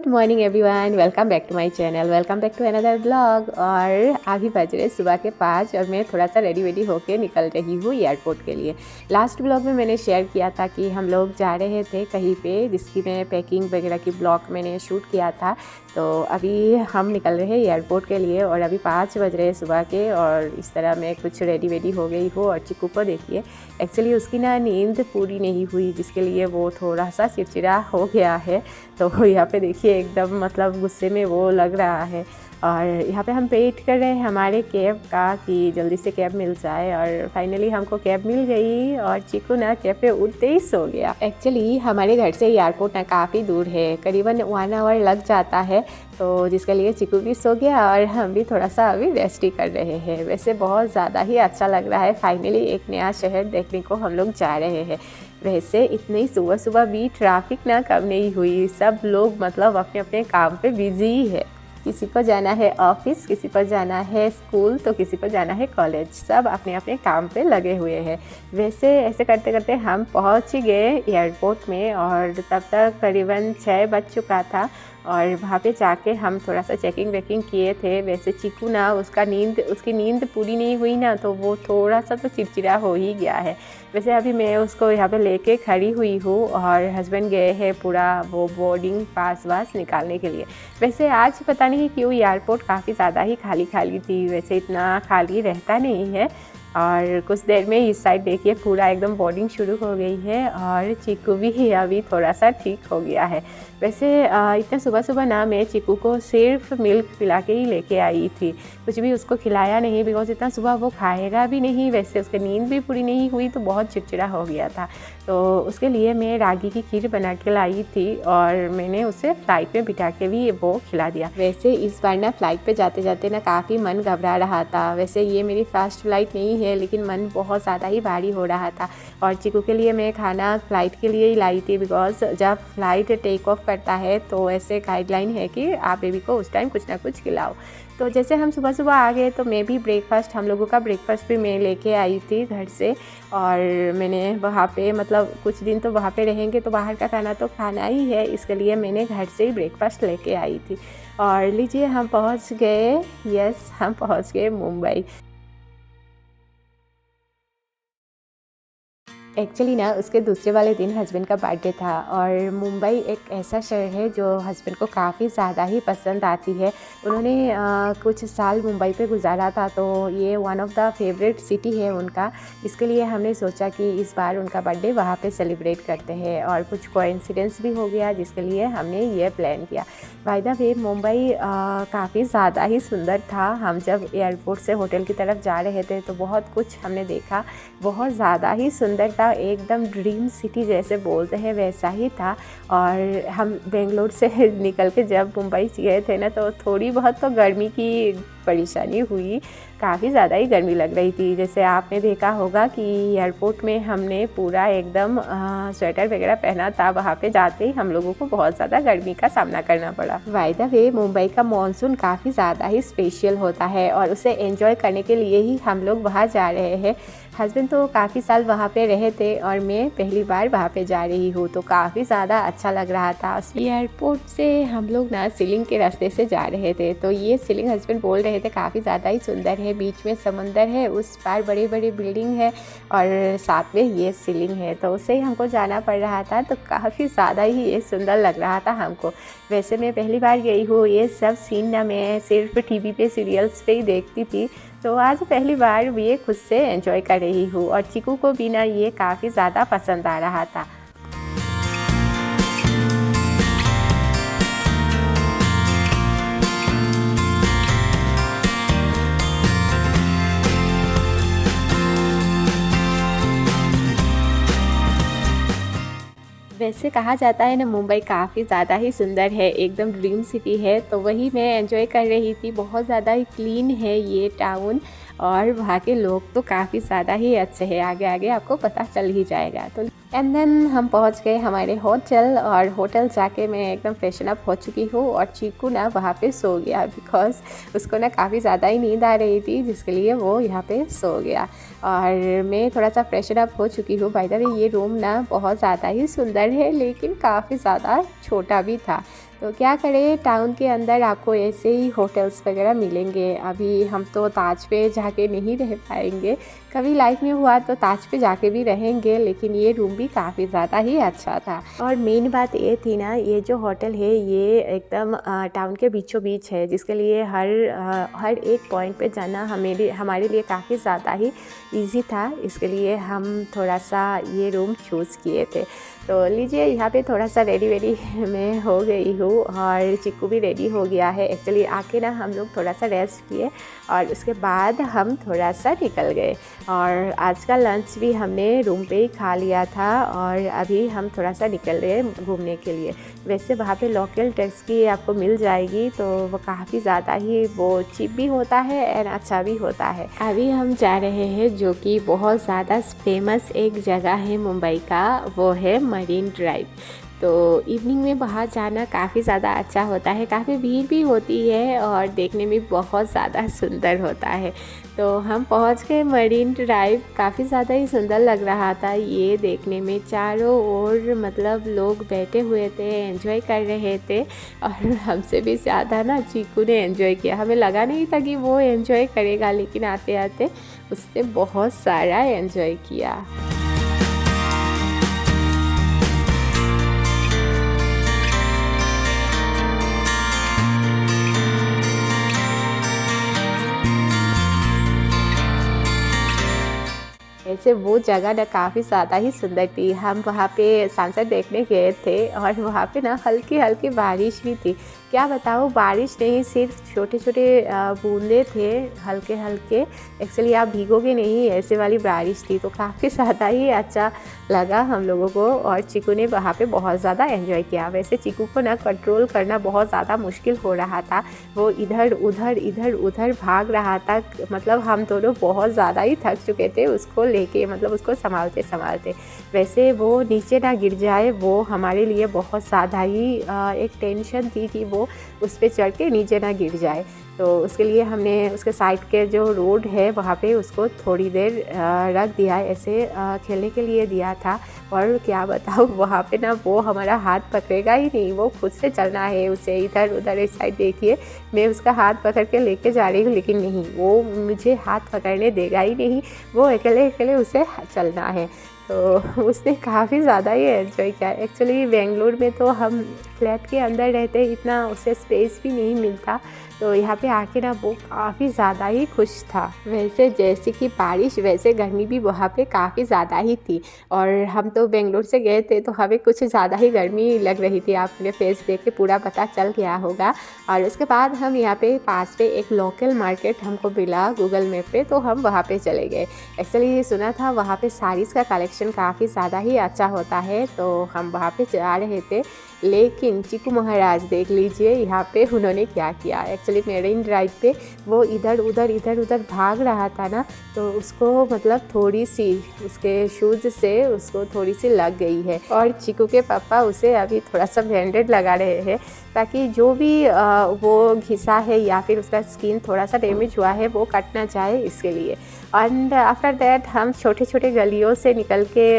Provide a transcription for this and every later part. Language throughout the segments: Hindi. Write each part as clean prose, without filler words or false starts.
Morning everyone, welcome back to my channel, welcome back to another blog. और अभी बज रहे सुबह के 5 और मैं थोड़ा सा रेडी होके निकल रही हूँ एयरपोर्ट के लिए। लास्ट ब्लॉग में मैंने शेयर किया था कि हम लोग जा रहे थे कहीं पे, जिसकी मैं पैकिंग वगैरह की ब्लॉग मैंने शूट किया था। तो अभी हम निकल रहे हैं एयरपोर्ट के लिए और अभी 5 बज रहे सुबह के। और इस तरह मैं कुछ रेडी हो गई हूँ। और चिक्कू को देखिए, एक्चुअली उसकी ना नींद पूरी नहीं हुई, जिसके लिए वो थोड़ा सा चिड़चिड़ा हो गया है। तो यहाँ पे देखिए एकदम मतलब गुस्से में वो लग रहा है। और यहाँ पे हम वेट कर रहे हैं हमारे कैब का कि जल्दी से कैब मिल जाए। और फाइनली हमको कैब मिल गई और चिक्कू ना कैब पे उठते ही सो गया। एक्चुअली हमारे घर से एयरपोर्ट ना काफ़ी दूर है, करीबन 1 आवर लग जाता है। तो जिसके लिए चिक्कू भी सो गया और हम भी थोड़ा सा अभी रेस्ट ही कर रहे हैं। वैसे बहुत ज़्यादा ही अच्छा लग रहा है, फाइनली एक नया शहर देखने को हम लोग जा रहे हैं। वैसे इतनी सुबह भी ट्रैफिक ना कम नहीं हुई, सब लोग मतलब अपने अपने काम पे बिजी ही है। किसी को जाना है ऑफिस, किसी को जाना है स्कूल, तो किसी को जाना है कॉलेज, सब अपने अपने काम पे लगे हुए हैं। वैसे ऐसे करते करते हम पहुंच ही गए एयरपोर्ट में और तब तक करीबन 6 बज चुका था। और वहाँ पे जाके हम थोड़ा सा चेकिंग वेकिंग किए थे। वैसे चिक्कू ना उसकी नींद पूरी नहीं हुई ना, तो वो थोड़ा सा तो चिड़चिड़ा हो ही गया है। वैसे अभी मैं उसको यहाँ पे लेके खड़ी हुई हूँ और हस्बैंड गए हैं पूरा वो बोर्डिंग पास वास निकालने के लिए। वैसे आज पता नहीं क्यों एयरपोर्ट काफ़ी ज़्यादा ही खाली थी, वैसे इतना खाली रहता नहीं है। और कुछ देर में इस साइड देखिए पूरा एकदम बोर्डिंग शुरू हो गई है और चिक्कू भी अभी थोड़ा सा ठीक हो गया है। वैसे इतना सुबह ना मैं चिक्कू को सिर्फ मिल्क पिला के ही लेके आई थी, कुछ भी उसको खिलाया नहीं, बिकॉज इतना सुबह वो खाएगा भी नहीं। वैसे उसकी नींद भी पूरी नहीं हुई तो बहुत चिड़चिड़ा हो गया था। तो उसके लिए मैं रागी की खीर बना के लाई थी और मैंने उसे फ़्लाइट में बिठा के भी वो खिला दिया। वैसे इस बार ना फ़्लाइट पे जाते जाते ना काफ़ी मन घबरा रहा था। वैसे ये मेरी फर्स्ट फ़्लाइट नहीं है, लेकिन मन बहुत ज़्यादा ही भारी हो रहा था। और चिक्कू के लिए मैं खाना फ़्लाइट के लिए ही लाई थी, बिकॉज जब फ़्लाइट टेक ऑफ करता है तो ऐसे गाइडलाइन है कि आप बेबी को उस टाइम कुछ ना कुछ खिलाओ। तो जैसे हम सुबह आ गए तो मैं भी हम लोगों का ब्रेकफास्ट भी मैं लेके आई थी घर से। और मैंने वहाँ पे मतलब कुछ दिन तो वहाँ पे रहेंगे तो बाहर का खाना तो खाना ही है, इसके लिए मैंने घर से ही ब्रेकफास्ट लेके आई थी। और लीजिए हम पहुँच गए, हम पहुँच गए मुंबई। एक्चुअली ना उसके दूसरे वाले दिन हस्बैंड का बर्थडे था। और मुंबई एक ऐसा शहर है जो हस्बैंड को काफ़ी ज़्यादा ही पसंद आती है। उन्होंने कुछ साल मुंबई पे गुजारा था, तो ये one of the favourite city है उनका। इसके लिए हमने सोचा कि इस बार उनका बर्थडे वहाँ पे सेलिब्रेट करते हैं। और कुछ कोइंसिडेंस भी हो गया, जिसके लिए हमने ये प्लान किया। बाय द वे मुंबई काफ़ी ज़्यादा ही सुंदर था। हम जब एयरपोर्ट से होटल की तरफ जा रहे थे तो बहुत कुछ हमने देखा, बहुत ज़्यादा ही सुंदर था, एकदम ड्रीम सिटी जैसे बोलते हैं वैसा ही था। और हम बेंगलोर से निकल के जब मुंबई गए थे ना, तो थोड़ी बहुत तो गर्मी की परेशानी हुई, काफ़ी ज़्यादा ही गर्मी लग रही थी। जैसे आपने देखा होगा कि एयरपोर्ट में हमने पूरा एकदम स्वेटर वगैरह पहना था, वहाँ पे जाते ही हम लोगों को बहुत ज़्यादा गर्मी का सामना करना पड़ा। बाय द वे मुंबई का मॉनसून काफ़ी ज़्यादा ही स्पेशल होता है और उसे एंजॉय करने के लिए ही हम लोग वहाँ जा रहे हैं। हस्बैंड तो काफ़ी साल वहाँ पे रहे थे और मैं पहली बार वहाँ पे जा रही हूँ, तो काफ़ी ज़्यादा अच्छा लग रहा था। एयरपोर्ट से हम लोग ना सीलिंग के रास्ते से जा रहे थे, तो ये सीलिंग हस्बैंड बोल रहे थे काफ़ी ज़्यादा ही सुंदर है, बीच में समंदर है, उस पार बड़ी बड़ी बिल्डिंग है और साथ में ये सीलिंग है, तो उससे ही हमको जाना पड़ रहा था। तो काफ़ी ज़्यादा ही ये सुंदर लग रहा था हमको। वैसे मैं पहली बार गई हूँ, ये सब सीन ना मैं सिर्फ टीवी पे सीरियल्स पे ही देखती थी, तो आज पहली बार ये खुद से एंजॉय कर रही हूँ। और चिक्कू को भी ना ये काफ़ी ज़्यादा पसंद आ रहा था। वैसे कहा जाता है ना मुंबई काफ़ी ज़्यादा ही सुंदर है, एकदम ड्रीम सिटी है, तो वही मैं एंजॉय कर रही थी। बहुत ज़्यादा ही क्लीन है ये टाउन और वहाँ के लोग तो काफ़ी ज़्यादा ही अच्छे हैं, आगे आगे आपको पता चल ही जाएगा। तो एंड देन हम पहुंच गए हमारे होटल, और होटल जाके मैं एकदम फ्रेशन अप हो चुकी हूँ, और चीकू ना वहाँ पे सो गया बिकॉज़ उसको ना काफ़ी ज़्यादा ही नींद आ रही थी, जिसके लिए वो यहाँ पे सो गया। और मैं थोड़ा सा फ्रेशन अप हो चुकी हूँ। बाय द वे ये रूम ना बहुत ज़्यादा ही सुंदर है, लेकिन काफ़ी ज़्यादा छोटा भी था। तो क्या करें, टाउन के अंदर आपको ऐसे ही होटल्स वगैरह मिलेंगे। अभी हम तो ताज पे जाके नहीं रह पाएंगे, कभी लाइफ में हुआ तो ताज पे जाके भी रहेंगे, लेकिन ये रूम भी काफ़ी ज़्यादा ही अच्छा था। और मेन बात ये थी ना, ये जो होटल है ये एकदम टाउन के बीचों बीच है, जिसके लिए हर एक पॉइंट पे जाना हमारे लिए काफ़ी ज़्यादा ही इजी था। इसके लिए हम थोड़ा सा ये रूम चूज़ किए थे। तो लीजिए, यहाँ पे थोड़ा सा रेडी मैं हो गई हूँ, और चिक्कू भी रेडी हो गया है। एक्चुअली आके ना हम लोग थोड़ा सा रेस्ट किए, और उसके बाद हम थोड़ा सा निकल गए। और आज का लंच भी हमने रूम पे ही खा लिया था, और अभी हम थोड़ा सा निकल रहे हैं घूमने के लिए। वैसे वहाँ पे लोकल टैक्सी आपको मिल जाएगी, तो वो काफ़ी ज़्यादा ही वो चीप भी होता है एंड अच्छा भी होता है। अभी हम जा रहे हैं जो कि बहुत ज़्यादा फेमस एक जगह है मुंबई का, वो है मरीन ड्राइव। तो इवनिंग में बाहर जाना काफ़ी ज़्यादा अच्छा होता है, काफ़ी भीड़ भी होती है, और देखने में बहुत ज़्यादा सुंदर होता है। तो हम पहुंच गए मरीन ड्राइव, काफ़ी ज़्यादा ही सुंदर लग रहा था ये देखने में। चारों ओर मतलब लोग बैठे हुए थे, एंजॉय कर रहे थे, और हमसे भी ज़्यादा ना चीकू ने एंजॉय किया। हमें लगा नहीं था कि वो एंजॉय करेगा, लेकिन आते आते उसने बहुत सारा एंजॉय किया। ऐसे वो जगह ना काफ़ी ज़्यादा ही सुंदर थी। हम वहाँ पे सनसेट देखने गए थे, और वहाँ पे ना हल्की हल्की बारिश भी थी। क्या बताऊँ, बारिश नहीं, सिर्फ छोटे छोटे बूंदे थे, हल्के हल्के। एक्चुअली आप भीगोगे नहीं, ऐसे वाली बारिश थी। तो काफ़ी ज़्यादा ही अच्छा लगा हम लोगों को, और चीकू ने वहाँ पे बहुत ज़्यादा एंजॉय किया। वैसे चीकू को ना कंट्रोल करना बहुत ज़्यादा मुश्किल हो रहा था, वो इधर उधर भाग रहा था। मतलब हम दोनों बहुत ज़्यादा ही थक चुके थे उसको लेके, मतलब उसको संभालते संभालते। वैसे वो नीचे ना गिर जाए, वो हमारे लिए बहुत ज़्यादा ही एक टेंशन थी कि वो उस पे चढ़ के नीचे ना गिर जाए। तो उसके लिए हमने उसके साइड के जो रोड है वहाँ पे उसको थोड़ी देर रख दिया, ऐसे खेलने के लिए दिया था। और क्या बताऊँ, वहाँ पे ना वो हमारा हाथ पकड़ेगा ही नहीं, वो खुद से चलना है उसे। इधर उधर इस साइड देखिए, मैं उसका हाथ पकड़ के लेके जा रही हूँ, लेकिन नहीं, वो मुझे हाथ पकड़ने देगा ही नहीं। वो अकेले अकेले उसे चलना है। तो उसने काफ़ी ज़्यादा ही एंजॉय किया। एक्चुअली बेंगलुरु में तो हम फ्लैट के अंदर रहते, इतना उसे स्पेस भी नहीं मिलता, तो यहाँ पे आके ना वो काफ़ी ज़्यादा ही खुश था। वैसे जैसे कि बारिश, वैसे गर्मी भी वहाँ पे काफ़ी ज़्यादा ही थी। और हम तो बेंगलुरु से गए थे, तो हमें कुछ ज़्यादा ही गर्मी लग रही थी। आपने फेस देख के पूरा पता चल गया होगा। और उसके बाद हम यहाँ पे पास पे एक लोकल मार्केट हमको मिला गूगल मैप पे, तो हम वहाँ पे चले गए। एक्चुअली सुना था वहाँ पे साड़ीज़ का कलेक्शन काफ़ी ज़्यादा ही अच्छा होता है, तो हम वहाँ पे जा रहे थे। लेकिन चीकू महाराज देख लीजिए यहाँ पे उन्होंने क्या किया। एक्चुअली मेरीन ड्राइव पे वो इधर उधर भाग रहा था ना, तो उसको मतलब थोड़ी सी उसके शूज़ से उसको थोड़ी सी लग गई है। और चीकू के पापा उसे अभी थोड़ा सा बैंडेड लगा रहे हैं, ताकि जो भी वो घिसा है या फिर उसका स्किन थोड़ा सा डैमेज हुआ है वो कट ना जाए, इसके लिए। एंड आफ्टर दैट हम छोटे छोटे गलियों से निकल के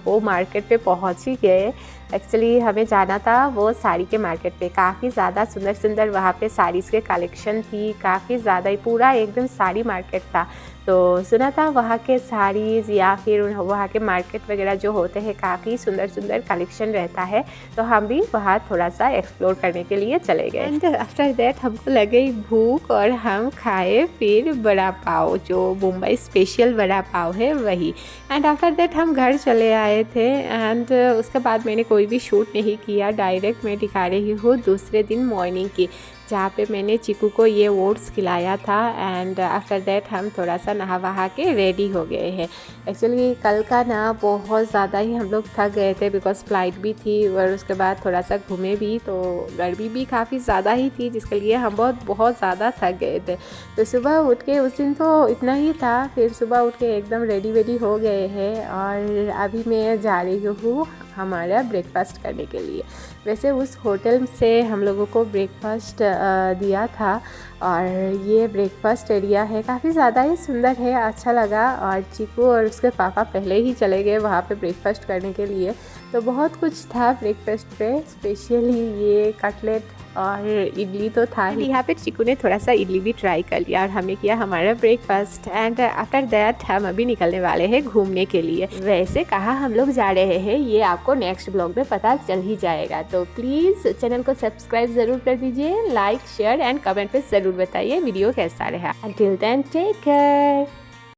वो मार्केट पे पहुंच ही गए। एक्चुअली हमें जाना था वो साड़ी के मार्केट पे। काफ़ी ज़्यादा सुंदर सुंदर वहाँ पे साड़ीज़ के कलेक्शन थी, काफ़ी ज़्यादा ही पूरा एकदम साड़ी मार्केट था। तो सुना था वहाँ के साड़ीज़ या फिर वहाँ के मार्केट वगैरह जो होते हैं, काफ़ी सुंदर सुंदर कलेक्शन रहता है। तो हम भी वहाँ थोड़ा सा एक्सप्लोर करने के लिए चले गए। एंड आफ्टर दैट हमको लगे भूख, और हम खाए फिर बड़ा पाव, जो मुंबई स्पेशल बड़ा पाव है वही। एंड आफ्टर दैट हम घर चले आए थे। एंड उसके बाद मैंने कोई भी शूट नहीं किया, डायरेक्ट मैं दिखा रही हूँ दूसरे दिन मॉर्निंग की। जहाँ पे मैंने चीकू को ये ओट्स खिलाया था। एंड आफ्टर दैट हम थोड़ा सा नहा वहा के रेडी हो गए हैं। एक्चुअली कल का ना बहुत ज़्यादा ही हम लोग थक गए थे बिकॉज फ्लाइट भी थी और उसके बाद थोड़ा सा घूमे भी, तो गर्मी भी काफ़ी ज़्यादा ही थी जिसके लिए हम बहुत ज़्यादा थक गए थे। तो सुबह उठ के उस दिन तो इतना ही था, फिर सुबह उठ के एकदम रेडी हो गए हैं और अभी मैं जा रही हूँ हमारा ब्रेकफास्ट करने के लिए। वैसे उस होटल से हम लोगों को ब्रेकफास्ट दिया था और ये ब्रेकफास्ट एरिया है, काफ़ी ज़्यादा ही सुंदर है, अच्छा लगा। और चीकू और उसके पापा पहले ही चले गए वहाँ पे ब्रेकफास्ट करने के लिए। तो बहुत कुछ था ब्रेकफास्ट पे, स्पेशली ये कटलेट और इडली तो था ही। यहाँ पे चीकू ने थोड़ा सा इडली भी ट्राई कर लिया और हमें किया हमारा ब्रेकफास्ट। एंड आफ्टर दैट हम अभी निकलने वाले हैं घूमने के लिए। वैसे कहाँ हम लोग जा रहे हैं ये आपको नेक्स्ट ब्लॉग में पता चल ही जाएगा, तो प्लीज़ चैनल को सब्सक्राइब ज़रूर कर दीजिए, लाइक शेयर एंड कमेंट पे ज़रूर बताइए वीडियो कैसा रहा। Until then take care.